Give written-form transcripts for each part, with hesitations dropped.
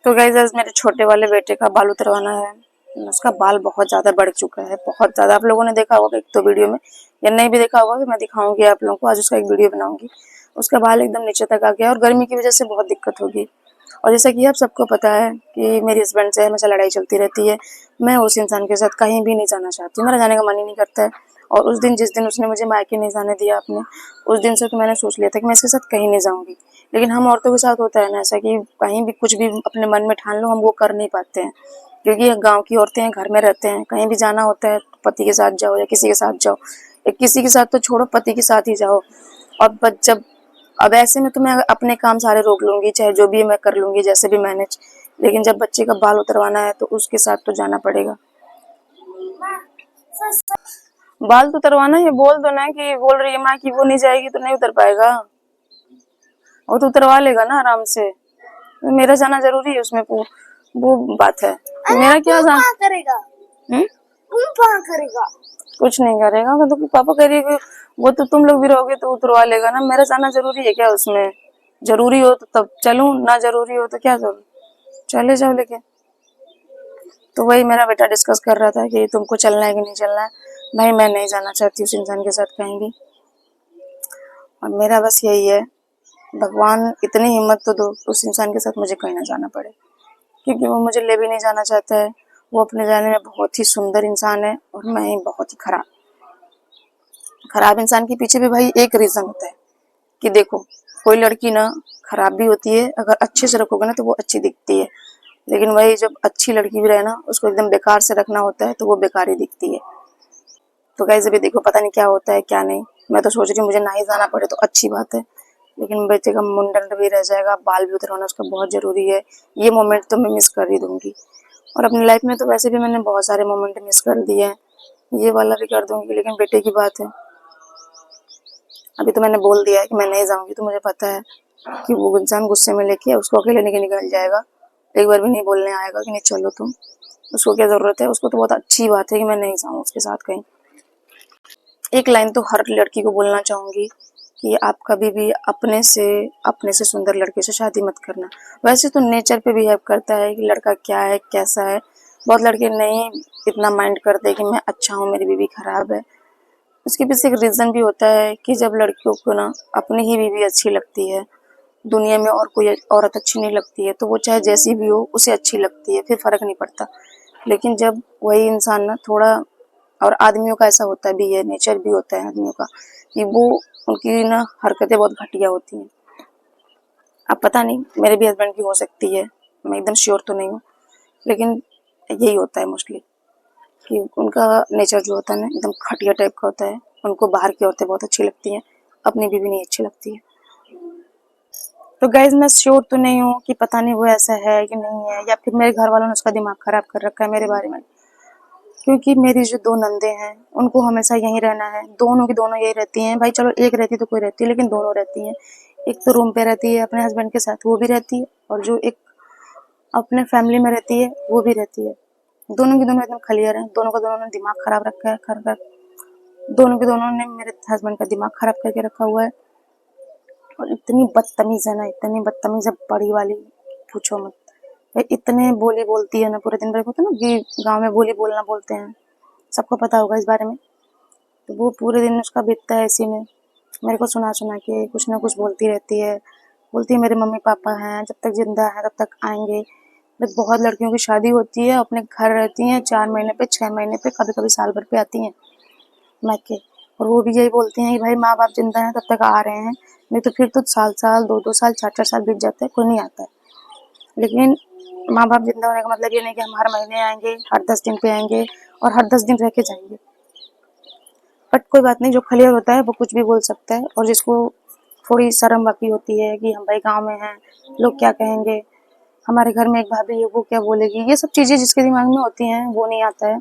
तो गाइस आज मेरे छोटे वाले बेटे का बाल उतरवाना है। उसका बाल बहुत ज़्यादा बढ़ चुका है, बहुत ज़्यादा। आप लोगों ने देखा होगा एक तो वीडियो में, या नहीं भी देखा होगा तो मैं दिखाऊंगी आप लोगों को। आज उसका एक वीडियो बनाऊंगी। उसका बाल एकदम नीचे तक आ गया और गर्मी की वजह से बहुत दिक्कत होगी। और जैसा कि आप सबको पता है कि मेरे हस्बैंड से हमेशा लड़ाई चलती रहती है। मैं उस इंसान के साथ कहीं भी नहीं जाना चाहती, मेरा जाने का मन ही नहीं करता है। और उस दिन जिस दिन उसने मुझे मायके नहीं जाने दिया अपने, उस दिन से तो मैंने सोच लिया था कि मैं इसके साथ कहीं नहीं जाऊंगी। लेकिन हम औरतों के साथ होता है ना ऐसा कि कहीं भी कुछ भी अपने मन में ठान लो, हम वो कर नहीं पाते हैं। क्योंकि गाँव की औरतें हैं, घर में रहते हैं, कहीं भी जाना होता है तो पति के साथ जाओ या किसी के साथ जाओ, या किसी के साथ तो छोड़ो, पति के साथ ही जाओ। और जब अब ऐसे में तो मैं अपने काम सारे रोक लूंगी, चाहे जो भी मैं कर लूंगी, जैसे भी मैनेज। लेकिन जब बच्चे का बाल उतरवाना है तो उसके साथ तो जाना पड़ेगा। बाल तो उतरवाना है, बोल दो ना कि बोल रही है माँ की वो नहीं जाएगी तो नहीं उतर पाएगा। वो तो उतरवा लेगा ना आराम से। मेरा जाना जरूरी है उसमें, वो बात है। मेरा क्या जाना करेगा? करेगा? कुछ नहीं करेगा। मैं तो पापा करेगी, वो तो तुम लोग भी रहोगे तो उतरवा लेगा ना। मेरा जाना जरूरी है क्या उसमें? जरूरी हो तो तब चलूं, ना जरूरी हो तो क्या करूं? चले जाओ लेके। तो वही मेरा बेटा डिस्कस कर रहा था कि तुमको चलना है कि नहीं चलना है। भाई मैं नहीं जाना चाहती उस इंसान के साथ कहीं भी। और मेरा बस यही है, भगवान इतनी हिम्मत तो दो उस इंसान के साथ मुझे कहीं ना जाना पड़े। क्योंकि वो मुझे ले भी नहीं जाना चाहता है। वो अपने जाने में बहुत ही सुंदर इंसान है और मैं ही बहुत ही खराब। खराब इंसान के पीछे भी भाई एक रीजन होता है कि देखो, कोई लड़की ना खराब भी होती है, अगर अच्छे से रखोगे ना तो वो अच्छी दिखती है। लेकिन वही जब अच्छी लड़की भी रहे ना, उसको एकदम बेकार से रखना होता है तो वो बेकार ही दिखती है। तो गाइस अभी देखो पता नहीं क्या होता है क्या नहीं। मैं तो सोच रही हूँ मुझे ना ही जाना पड़े तो अच्छी बात है। लेकिन बच्चे का मुंडन भी रह जाएगा, बाल भी उतरवाना उसका बहुत जरूरी है। ये मोमेंट तो मैं मिस कर ही दूंगी। और अपनी लाइफ में तो वैसे भी मैंने बहुत सारे मोमेंट मिस कर दिए हैं, ये वाला भी कर दूंगी। लेकिन बेटे की बात है, अभी तो मैंने बोल दिया है कि मैं नहीं जाऊंगी। तो मुझे पता है कि वो इंसान गुस्से में लेके उसको अकेले लेके निकल जाएगा। एक बार भी नहीं बोलने आएगा कि नहीं चलो तुम। उसको क्या जरूरत है? उसको तो बहुत अच्छी बात है कि मैं नहीं जाऊँ उसके साथ कहीं। एक लाइन तो हर लड़की को बोलना चाहूंगी कि आप कभी भी अपने से सुंदर लड़के से शादी मत करना। वैसे तो नेचर पे बिहेव करता है कि लड़का क्या है कैसा है। बहुत लड़के नहीं इतना माइंड करते कि मैं अच्छा हूँ मेरी बीवी खराब है। उसके पीछे एक रीजन भी होता है कि जब लड़कियों को ना अपनी ही बीवी अच्छी लगती है, दुनिया में और कोई औरत अच्छी नहीं लगती है, तो वो चाहे जैसी भी हो उसे अच्छी लगती है, फिर फर्क नहीं पड़ता। लेकिन जब वही इंसान ना थोड़ा, और आदमियों का ऐसा होता भी है, नेचर भी होता है आदमियों का कि वो उनकी ना हरकतें बहुत घटिया होती हैं। अब पता नहीं मेरे भी हस्बैंड की हो सकती है, मैं एकदम श्योर तो नहीं हूँ। लेकिन यही होता है मोस्टली कि उनका नेचर जो होता है ना एकदम घटिया टाइप का होता है। उनको बाहर की औरतें बहुत अच्छी लगती हैं, अपनी बीवी नहीं अच्छी लगती है। तो गाइज मैं श्योर तो नहीं हूँ कि पता नहीं वो ऐसा है कि नहीं है, या फिर मेरे घर वालों ने उसका दिमाग खराब कर रखा है मेरे बारे में। क्योंकि मेरी जो दो नंदे हैं उनको हमेशा यहीं रहना है, दोनों की दोनों यही रहती हैं। भाई चलो एक रहती तो कोई रहती है, लेकिन दोनों रहती हैं। एक तो रूम पे रहती है अपने हस्बैंड के साथ, वो भी रहती है, और जो एक अपने फैमिली में रहती है वो भी रहती है। दोनों की दोनों एकदम क्लियर है, दोनों का दोनों ने दिमाग खराब रखा है कर। दोनों के दोनों ने मेरे हस्बैंड का दिमाग खराब करके रखा हुआ है। और इतनी बदतमीज है ना, इतनी बदतमीज है बड़ी वाली, पूछो मत। इतने बोली बोलती है ना पूरे दिन भर, होता ना कि गांव में बोली बोलना बोलते हैं, सबको पता होगा इस बारे में। तो वो पूरे दिन उसका बीतता है इसी में, मेरे को सुना सुना के कुछ ना कुछ बोलती रहती है। बोलती है मेरे मम्मी पापा हैं, जब तक जिंदा है तब तक आएंगे। बहुत लड़कियों की शादी होती है, अपने घर रहती हैं 4 महीने पे, 6 महीने पे, कभी कभी साल भर पे आती हैं मायके। और वो भी यही बोलती हैं कि भाई माँ बाप जिंदा हैं तब तक आ रहे हैं, नहीं तो फिर तो साल साल 2-2 साल 4-4 साल बीत जाते हैं, कोई नहीं आता है। लेकिन माँ बाप जिंदा होने का मतलब ये नहीं कि हम हर महीने आएंगे, हर 10 दिन पे आएंगे और हर 10 दिन रह के जाएंगे। बट कोई बात नहीं, जो क्लियर होता है वो कुछ भी बोल सकता है। और जिसको थोड़ी शर्म बाकी होती है कि हम भाई गाँव में हैं, लोग क्या कहेंगे, हमारे घर में एक भाभी है वो क्या बोलेगी, ये सब चीज़ें जिसके दिमाग में होती हैं वो नहीं आता है।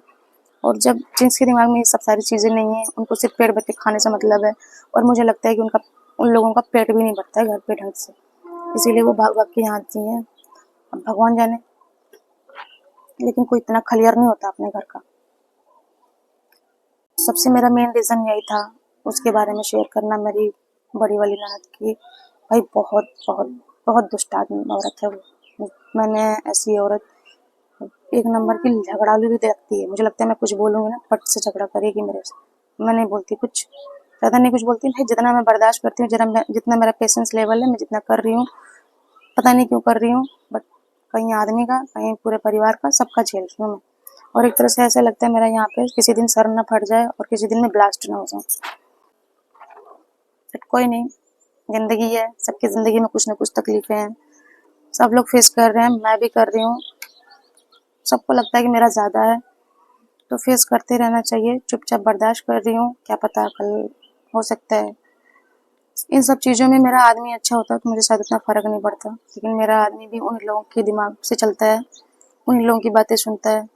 और जब जिनके दिमाग में ये सब सारी चीज़ें नहीं है, उनको सिर्फ पेट भर के खाने से मतलब है। और मुझे लगता है कि उन लोगों का पेट भी नहीं भरता है घर पे ढंग से, इसीलिए वो भाग भाग के यहाँ आती हैं। अब भगवान जाने, लेकिन कोई इतना क्लियर नहीं होता अपने घर का। सबसे मेरा मेन रीज़न यही था उसके बारे में शेयर करना, मेरी बड़ी वाली ननद की। भाई बहुत बहुत बहुत दुष्ट आदमी औरत है वो, मैंने ऐसी औरत एक नंबर की झगड़ालू भी लगती है। मुझे लगता है मैं कुछ बोलूँगी ना पट से झगड़ा करेगी मेरे से। मैं नहीं बोलती कुछ, ज़्यादा नहीं कुछ बोलती भाई। जितना मैं बर्दाश्त करती हूँ, जितना मेरा पेशेंस लेवल है, मैं जितना कर रही हूँ, पता नहीं क्यों कर रही हूँ, बट कहीं आदमी का, कहीं पूरे परिवार का, सबका झेल रही हूँ मैं। और एक तरह से ऐसा लगता है मेरा यहाँ पे किसी दिन सर ना फट जाए और किसी दिन मैं ब्लास्ट ना हो जाऊँ। बट कोई नहीं, जिंदगी है, सबकी जिंदगी में कुछ ना कुछ तकलीफें हैं, सब लोग फेस कर रहे हैं, मैं भी कर रही हूँ। सबको लगता है कि मेरा ज़्यादा है, तो फेस करते रहना चाहिए। चुपचाप बर्दाश्त कर रही हूँ, क्या पता कल हो सकता है। इन सब चीज़ों में मेरा आदमी अच्छा होता तो मुझे शायद उतना फ़र्क नहीं पड़ता, लेकिन मेरा आदमी भी उन लोगों के दिमाग से चलता है, उन लोगों की बातें सुनता है,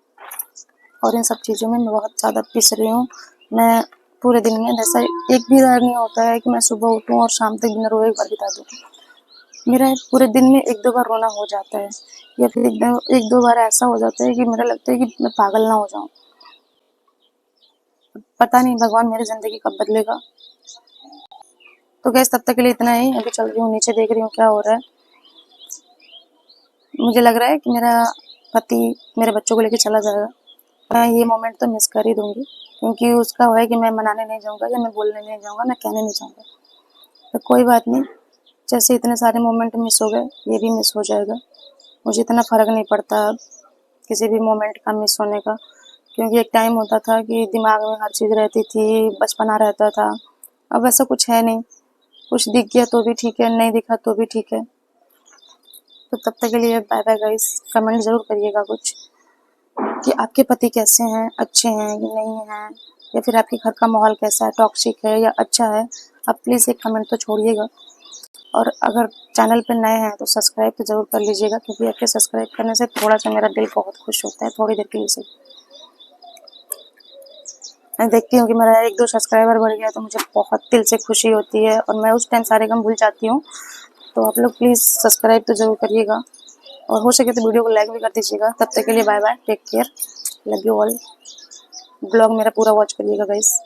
और इन सब चीज़ों में मैं बहुत ज़्यादा पिस रही हूँ। मैं पूरे दिन में ऐसा एक भी बार नहीं होता है कि मैं सुबह उठूँ और शाम तक बिना रोए एक बार बिता दूँ। मेरा पूरे दिन में 1-2 बार रोना हो जाता है, या फिर 1-2 बार ऐसा हो जाता है कि मेरा लगता है कि मैं पागल ना हो जाऊँ। पता नहीं भगवान मेरी ज़िंदगी कब बदलेगा। तो गैस तब तक के लिए इतना ही। अभी चल रही हूँ नीचे, देख रही हूँ क्या हो रहा है। मुझे लग रहा है कि मेरा पति मेरे बच्चों को लेके चला जाएगा। मैं ये मोमेंट तो मिस कर ही दूँगी, क्योंकि उसका है कि मैं मनाने नहीं जाऊँगा, या मैं बोलने नहीं जाऊँगा, मैं कहने नहीं जाऊँगा। तो कोई बात नहीं, जैसे इतने सारे मोमेंट मिस हो गए, ये भी मिस हो जाएगा। मुझे इतना फ़र्क नहीं पड़ता किसी भी मोमेंट का मिस होने का, क्योंकि एक टाइम होता था कि दिमाग में हर चीज़ रहती थी, बचपना रहता था। अब ऐसा कुछ है नहीं, कुछ दिख गया तो भी ठीक है, नहीं दिखा तो भी ठीक है। तो तब तक के लिए बाय बाय गाइस। कमेंट ज़रूर करिएगा कुछ कि आपके पति कैसे हैं, अच्छे हैं कि नहीं हैं, या फिर आपके घर का माहौल कैसा है, टॉक्सिक है या अच्छा है। आप प्लीज़ एक कमेंट तो छोड़िएगा। और अगर चैनल पे नए हैं तो सब्सक्राइब तो ज़रूर कर लीजिएगा, क्योंकि आपके सब्सक्राइब करने से थोड़ा-सा मेरा दिल बहुत खुश होता है, थोड़ी देर के लिए सही। मैं देखती हूँ कि मेरा 1-2 सब्सक्राइबर बढ़ गया तो मुझे बहुत दिल से खुशी होती है, और मैं उस टाइम सारे काम भूल जाती हूँ। तो आप लोग प्लीज़ सब्सक्राइब तो ज़रूर करिएगा, और हो सके तो वीडियो को लाइक भी कर दीजिएगा। तब तक के लिए bye bye, take care, love you all. Blog मेरा पूरा वॉच करिएगा गाइस।